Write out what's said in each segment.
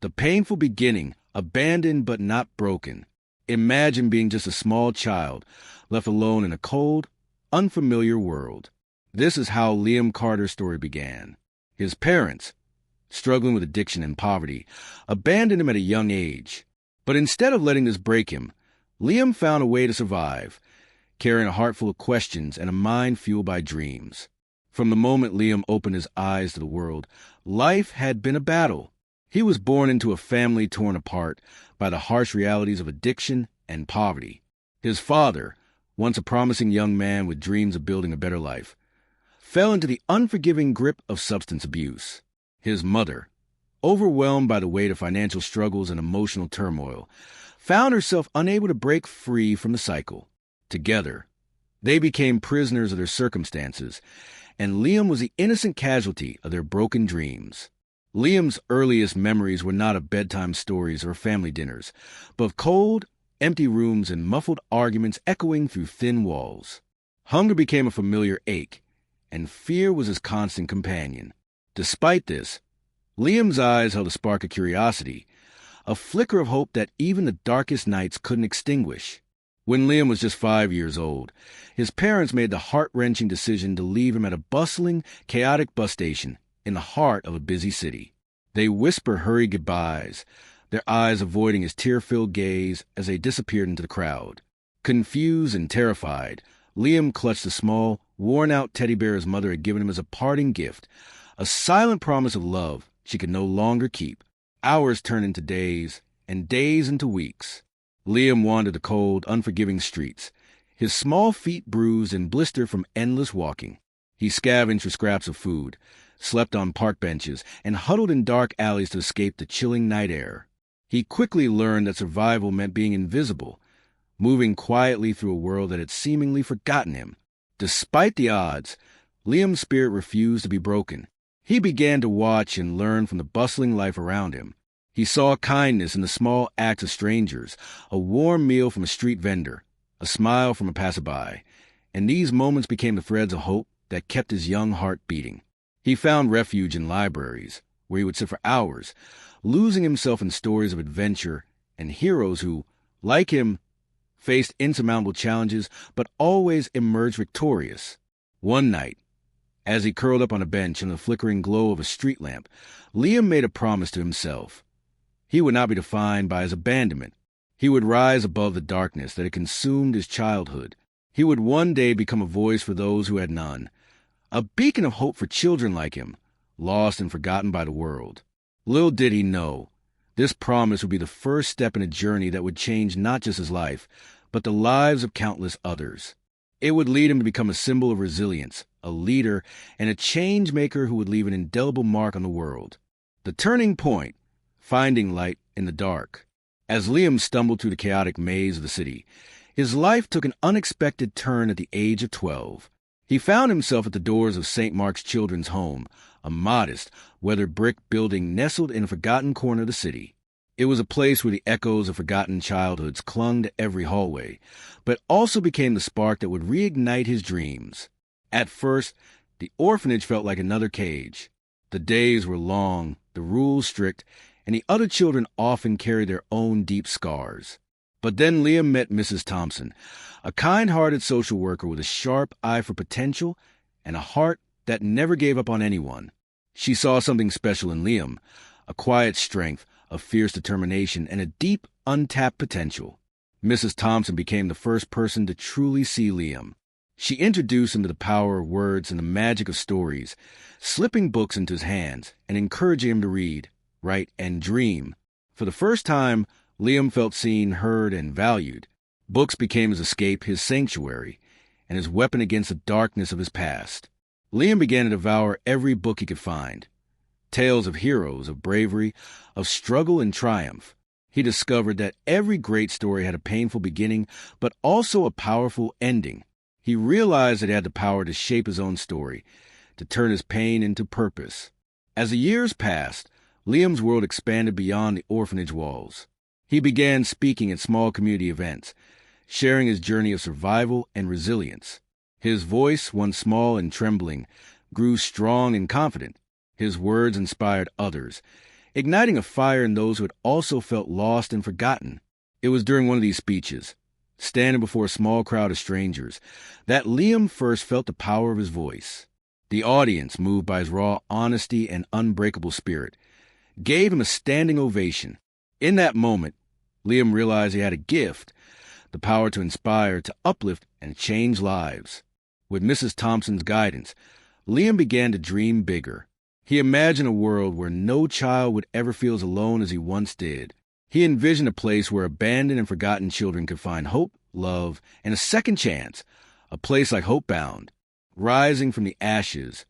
The painful beginning, abandoned but not broken. Imagine being just a small child, left alone in a cold, unfamiliar world. This is how Liam Carter's story began. His parents, struggling with addiction and poverty, abandoned him at a young age. But instead of letting this break him, Liam found a way to survive, carrying a heart full of questions and a mind fueled by dreams. From the moment Liam opened his eyes to the world, life had been a battle. He was born into a family torn apart by the harsh realities of addiction and poverty. His father, once a promising young man with dreams of building a better life, fell into the unforgiving grip of substance abuse. His mother, overwhelmed by the weight of financial struggles and emotional turmoil, found herself unable to break free from the cycle. Together, they became prisoners of their circumstances, and Liam was the innocent casualty of their broken dreams. Liam's earliest memories were not of bedtime stories or family dinners, but of cold, empty rooms and muffled arguments echoing through thin walls. Hunger became a familiar ache, and fear was his constant companion. Despite this, Liam's eyes held a spark of curiosity, a flicker of hope that even the darkest nights couldn't extinguish. When Liam was just 5 years old, his parents made the heart-wrenching decision to leave him at a bustling, chaotic bus station in the heart of a busy city. They whispered hurried goodbyes, their eyes avoiding his tear-filled gaze as they disappeared into the crowd. Confused and terrified, Liam clutched the small, worn-out teddy bear his mother had given him as a parting gift, a silent promise of love she could no longer keep. Hours turned into days, and days into weeks. Liam wandered the cold, unforgiving streets, his small feet bruised and blistered from endless walking. He scavenged for scraps of food, slept on park benches, and huddled in dark alleys to escape the chilling night air. He quickly learned that survival meant being invisible, moving quietly through a world that had seemingly forgotten him. Despite the odds, Liam's spirit refused to be broken. He began to watch and learn from the bustling life around him. He saw kindness in the small acts of strangers, a warm meal from a street vendor, a smile from a passerby, and these moments became the threads of hope that kept his young heart beating. He found refuge in libraries, where he would sit for hours, losing himself in stories of adventure and heroes who, like him, faced insurmountable challenges but always emerged victorious. One night, as he curled up on a bench in the flickering glow of a street lamp, Liam made a promise to himself. He would not be defined by his abandonment. He would rise above the darkness that had consumed his childhood. He would one day become a voice for those who had none, a beacon of hope for children like him, lost and forgotten by the world. Little did he know, this promise would be the first step in a journey that would change not just his life, but the lives of countless others. It would lead him to become a symbol of resilience, a leader, and a change-maker who would leave an indelible mark on the world. The turning point, finding light in the dark. As Liam stumbled through the chaotic maze of the city, his life took an unexpected turn at the age of 12. He found himself at the doors of St. Mark's Children's Home, a modest, weathered brick building nestled in a forgotten corner of the city. It was a place where the echoes of forgotten childhoods clung to every hallway, but also became the spark that would reignite his dreams. At first, the orphanage felt like another cage. The days were long, the rules strict, and the other children often carried their own deep scars. But then Liam met Mrs. Thompson, a kind-hearted social worker with a sharp eye for potential and a heart that never gave up on anyone. She saw something special in Liam, a quiet strength, a fierce determination, and a deep, untapped potential. Mrs. Thompson became the first person to truly see Liam. She introduced him to the power of words and the magic of stories, slipping books into his hands and encouraging him to read, write, and dream. For the first time, Liam felt seen, heard, and valued. Books became his escape, his sanctuary, and his weapon against the darkness of his past. Liam began to devour every book he could find. Tales of heroes, of bravery, of struggle and triumph. He discovered that every great story had a painful beginning, but also a powerful ending. He realized that he had the power to shape his own story, to turn his pain into purpose. As the years passed, Liam's world expanded beyond the orphanage walls. He began speaking at small community events, sharing his journey of survival and resilience. His voice, once small and trembling, grew strong and confident. His words inspired others, igniting a fire in those who had also felt lost and forgotten. It was during one of these speeches, standing before a small crowd of strangers, that Liam first felt the power of his voice. The audience, moved by his raw honesty and unbreakable spirit, gave him a standing ovation. In that moment, Liam realized he had a gift, the power to inspire, to uplift, and change lives. With Mrs. Thompson's guidance, Liam began to dream bigger. He imagined a world where no child would ever feel as alone as he once did. He envisioned a place where abandoned and forgotten children could find hope, love, and a second chance, a place like HopeBound, rising from the ashes,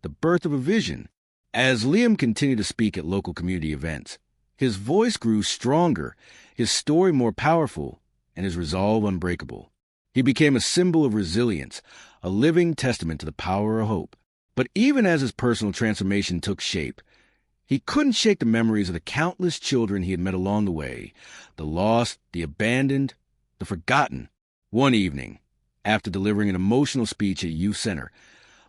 the birth of a vision. As Liam continued to speak at local community events, his voice grew stronger, his story more powerful, and his resolve unbreakable. He became a symbol of resilience, a living testament to the power of hope. But even as his personal transformation took shape, he couldn't shake the memories of the countless children he had met along the way, the lost, the abandoned, the forgotten. One evening, after delivering an emotional speech at a youth center,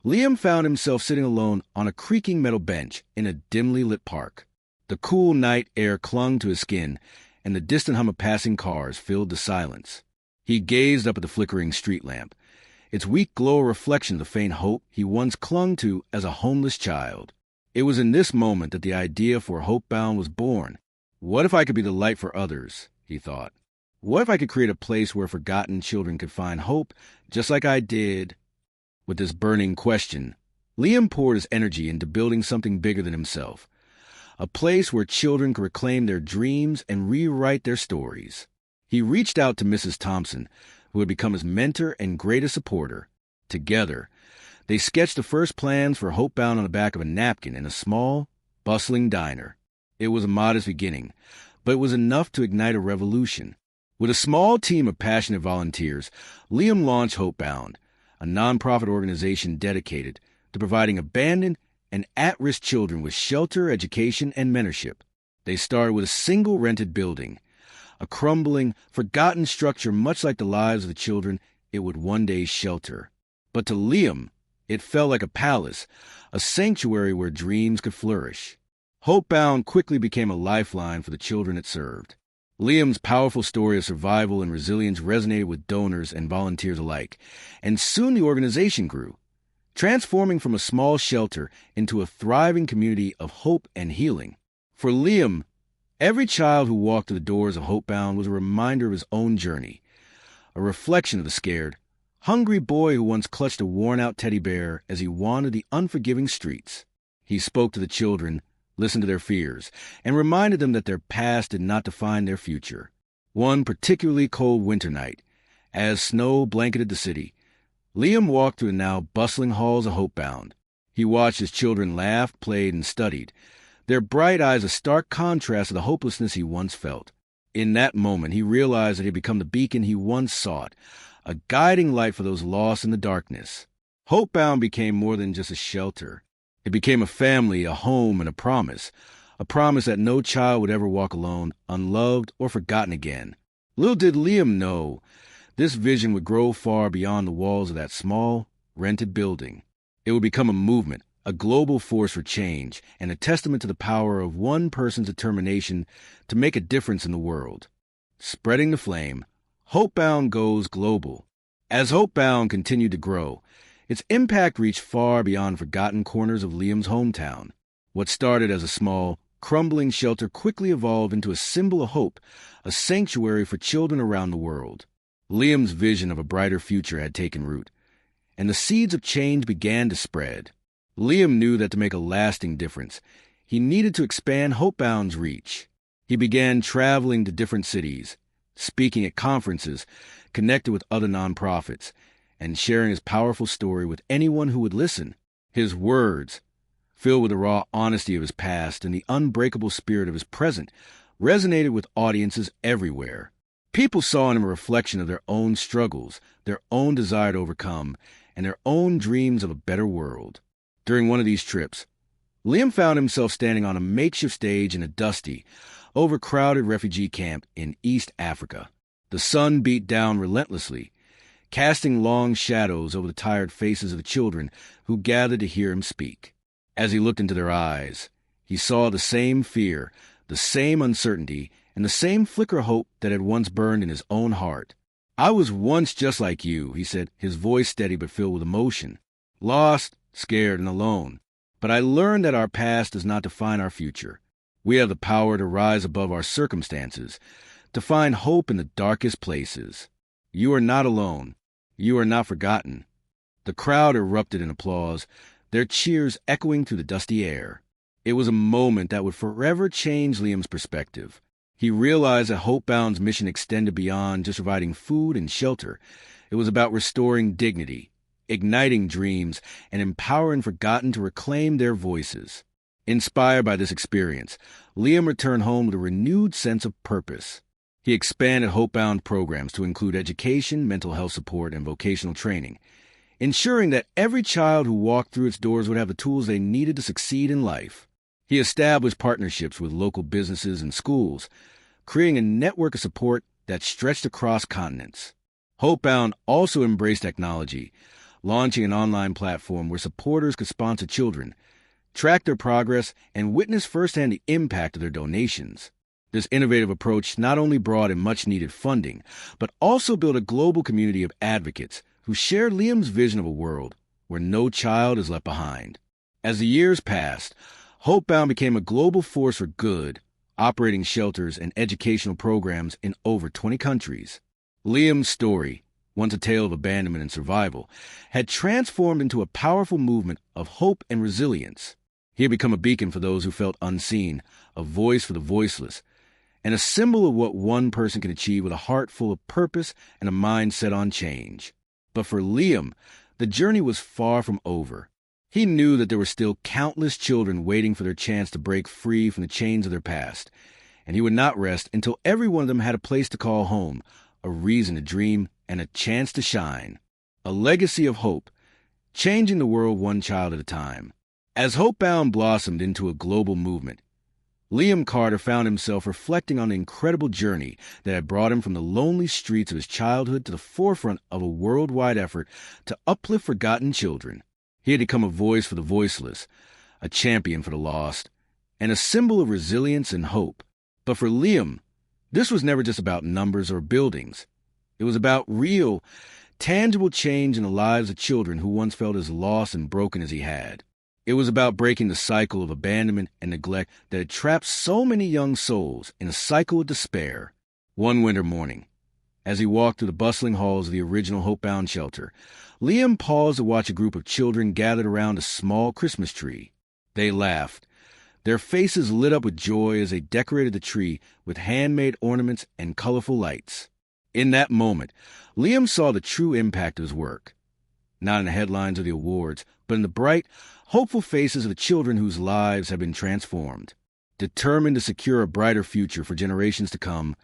Liam found himself sitting alone on a creaking metal bench in a dimly lit park. The cool night air clung to his skin, and the distant hum of passing cars filled the silence. He gazed up at the flickering street lamp, its weak glow a reflection of the faint hope he once clung to as a homeless child. It was in this moment that the idea for HopeBound was born. What if I could be the light for others, he thought. What if I could create a place where forgotten children could find hope, just like I did? With this burning question, Liam poured his energy into building something bigger than himself, a place where children could reclaim their dreams and rewrite their stories. He reached out to Mrs. Thompson, who had become his mentor and greatest supporter. Together, they sketched the first plans for HopeBound on the back of a napkin in a small, bustling diner. It was a modest beginning, but it was enough to ignite a revolution. With a small team of passionate volunteers, Liam launched HopeBound, a nonprofit organization dedicated to providing abandoned and at-risk children with shelter, education, and mentorship. They started with a single rented building, a crumbling, forgotten structure much like the lives of the children it would one day shelter. But to Liam, it felt like a palace, a sanctuary where dreams could flourish. HopeBound quickly became a lifeline for the children it served. Liam's powerful story of survival and resilience resonated with donors and volunteers alike, and soon the organization grew, transforming from a small shelter into a thriving community of hope and healing. For Liam, every child who walked through the doors of HopeBound was a reminder of his own journey, a reflection of the scared, hungry boy who once clutched a worn-out teddy bear as he wandered the unforgiving streets. He spoke to the children, listened to their fears, and reminded them that their past did not define their future. One particularly cold winter night, as snow blanketed the city, Liam walked through the now bustling halls of HopeBound. He watched his children laugh, played, and studied, their bright eyes a stark contrast to the hopelessness he once felt. In that moment, he realized that he had become the beacon he once sought, a guiding light for those lost in the darkness. HopeBound became more than just a shelter. It became a family, a home, and a promise that no child would ever walk alone, unloved, or forgotten again. Little did Liam know, this vision would grow far beyond the walls of that small, rented building. It would become a movement, a global force for change, and a testament to the power of one person's determination to make a difference in the world. Spreading the flame, HopeBound goes global. As HopeBound continued to grow, its impact reached far beyond forgotten corners of Liam's hometown. What started as a small, crumbling shelter quickly evolved into a symbol of hope, a sanctuary for children around the world. Liam's vision of a brighter future had taken root, and the seeds of change began to spread. Liam knew that to make a lasting difference, he needed to expand HopeBound's reach. He began traveling to different cities, speaking at conferences, connected with other nonprofits, and sharing his powerful story with anyone who would listen. His words, filled with the raw honesty of his past and the unbreakable spirit of his present, resonated with audiences everywhere. People saw in him a reflection of their own struggles, their own desire to overcome, and their own dreams of a better world. During one of these trips, Liam found himself standing on a makeshift stage in a dusty, overcrowded refugee camp in East Africa. The sun beat down relentlessly, casting long shadows over the tired faces of the children who gathered to hear him speak. As he looked into their eyes, He saw the same fear, the same uncertainty, and the same flicker of hope that had once burned in his own heart. "I was once just like you," he said, his voice steady but filled with emotion. "Lost, scared, and alone. But I learned that our past does not define our future. We have the power to rise above our circumstances, to find hope in the darkest places. You are not alone. You are not forgotten." The crowd erupted in applause, their cheers echoing through the dusty air. It was a moment that would forever change Liam's perspective. He realized that HopeBound's mission extended beyond just providing food and shelter. It was about restoring dignity, igniting dreams, and empowering forgotten to reclaim their voices. Inspired by this experience, Liam returned home with a renewed sense of purpose. He expanded HopeBound programs to include education, mental health support, and vocational training, ensuring that every child who walked through its doors would have the tools they needed to succeed in life. He established partnerships with local businesses and schools, creating a network of support that stretched across continents. HopeBound also embraced technology, launching an online platform where supporters could sponsor children, track their progress, and witness firsthand the impact of their donations. This innovative approach not only brought in much-needed funding, but also built a global community of advocates who shared Liam's vision of a world where no child is left behind. As the years passed, HopeBound became a global force for good, operating shelters and educational programs in over 20 countries. Liam's story, once a tale of abandonment and survival, had transformed into a powerful movement of hope and resilience. He had become a beacon for those who felt unseen, a voice for the voiceless, and a symbol of what one person can achieve with a heart full of purpose and a mind set on change. But for Liam, the journey was far from over. He knew that there were still countless children waiting for their chance to break free from the chains of their past, and he would not rest until every one of them had a place to call home, a reason to dream, and a chance to shine. A legacy of hope, changing the world one child at a time. As HopeBound blossomed into a global movement, Liam Carter found himself reflecting on the incredible journey that had brought him from the lonely streets of his childhood to the forefront of a worldwide effort to uplift forgotten children. He had become a voice for the voiceless, a champion for the lost, and a symbol of resilience and hope. But for Liam, this was never just about numbers or buildings. It was about real, tangible change in the lives of children who once felt as lost and broken as he had. It was about breaking the cycle of abandonment and neglect that had trapped so many young souls in a cycle of despair. One winter morning, as he walked through the bustling halls of the original HopeBound shelter, Liam paused to watch a group of children gathered around a small Christmas tree. They laughed, their faces lit up with joy as they decorated the tree with handmade ornaments and colorful lights. In that moment, Liam saw the true impact of his work. Not in the headlines or the awards, but in the bright, hopeful faces of the children whose lives had been transformed. Determined to secure a brighter future for generations to come,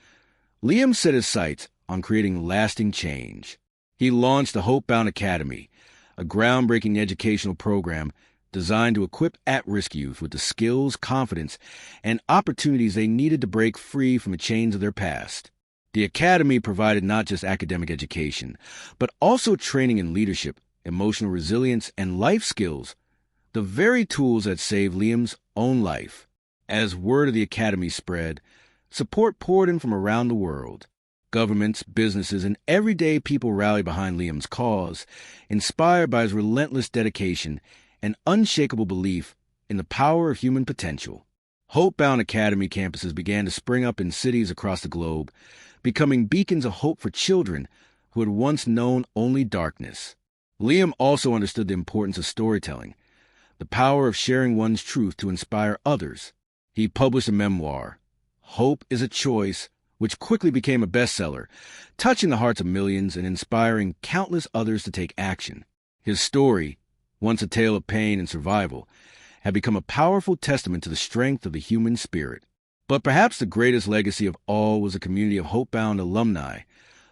Liam set his sights on creating lasting change. He launched the HopeBound Academy, a groundbreaking educational program designed to equip at-risk youth with the skills, confidence, and opportunities they needed to break free from the chains of their past. The Academy provided not just academic education, but also training in leadership, emotional resilience, and life skills, the very tools that saved Liam's own life. As word of the Academy spread, support poured in from around the world. Governments, businesses, and everyday people rallied behind Liam's cause, inspired by his relentless dedication and unshakable belief in the power of human potential. HopeBound Academy campuses began to spring up in cities across the globe, becoming beacons of hope for children who had once known only darkness. Liam also understood the importance of storytelling, the power of sharing one's truth to inspire others. He published a memoir, Hope is a Choice, which quickly became a bestseller, touching the hearts of millions and inspiring countless others to take action. His story, once a tale of pain and survival, had become a powerful testament to the strength of the human spirit. But perhaps the greatest legacy of all was a community of HopeBound alumni,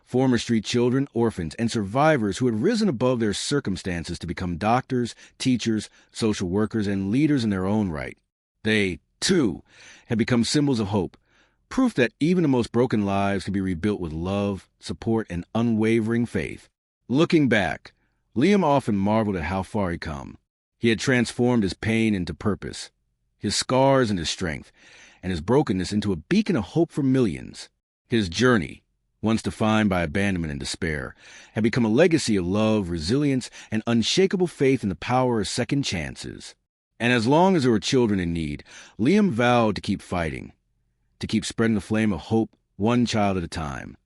former street children, orphans, and survivors who had risen above their circumstances to become doctors, teachers, social workers, and leaders in their own right. They, too, had become symbols of hope, proof that even the most broken lives can be rebuilt with love, support, and unwavering faith. Looking back, Liam often marveled at how far he'd come. He had transformed his pain into purpose, his scars and his strength, and his brokenness into a beacon of hope for millions. His journey, once defined by abandonment and despair, had become a legacy of love, resilience, and unshakable faith in the power of second chances. And as long as there were children in need, Liam vowed to keep fighting, to keep spreading the flame of hope one child at a time.